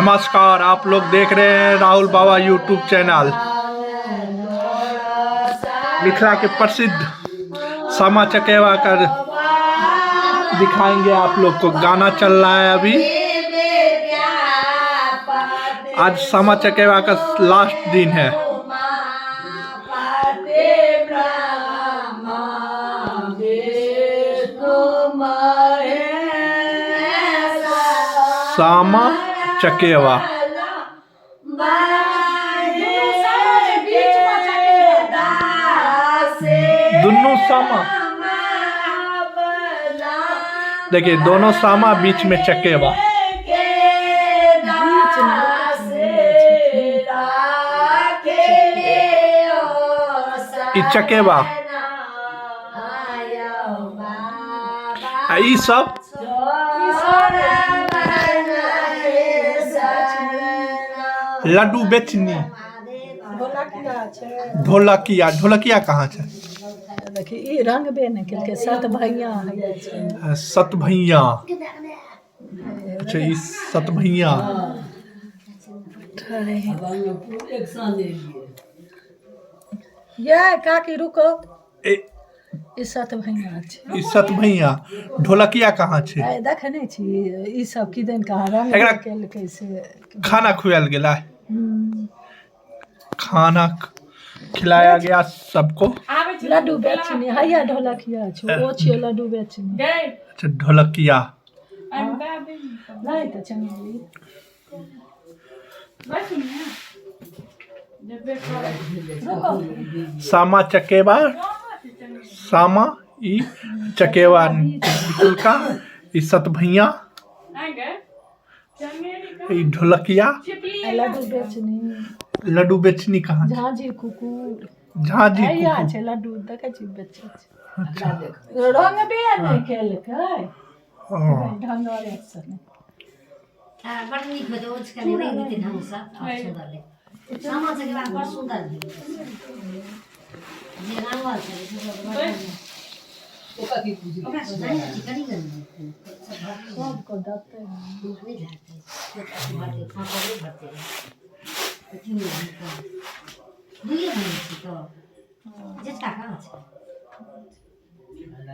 नमस्कार, आप लोग देख रहे हैं राहुल बाबा यूट्यूब चैनल। मिथिला के प्रसिद्ध सामा चकेवा का दिखाएंगे आप लोग को। गाना चल रहा है अभी। आज सामा चकेवा का लास्ट दिन है। सामा चकेवा दोनों सामा, देखिए दोनों सामा बीच में चकेवा। चकेवा ई सब लड्डू बेचनी। ढोलकिया ढोलकिया कहाँ है? देखिए रंग बे नहीं के सत भैया है। सत भैया, अच्छा ई सत भैया। ये काकी रुको, ई सत भैया छै। ई सत भैया। ढोलकिया कहाँ छै? ए देखने छी ई सब किदन कहाँ रंग एकरा केल कैसे खाना खुआल गेला। खाना खिलाया गया सबको। लड्डू बेचनी हैया ढोलकिया छै, ओ छै लड्डू बेचनी। अच्छा ढोलकिया नहीं तो चंगेली सामा चकेवा, सामा ई चकेवा निकल का। ई सत भैया, ई ढोलकिया। लड्डू बेचनी। लड्डू बेचनी कहाँ? झांझी कुकुर झांझी हैया कुकुर। छै लड्डू देखे छी बेचे छै। रंग बे नहीं खेल के ढंगरे से बड़ नीक होते ओछ के नहीं होते ढंग से सुंदर ले सामा चकेवा बड़ सुंदर है जे रंगवा छै ओका की पूजी ओका नहीं करी गई सब को दते दूध नहीं लाते छोटा बाटे खाकर नहीं भरते तीन दुइए बने छी तो जितना कहाँ छै।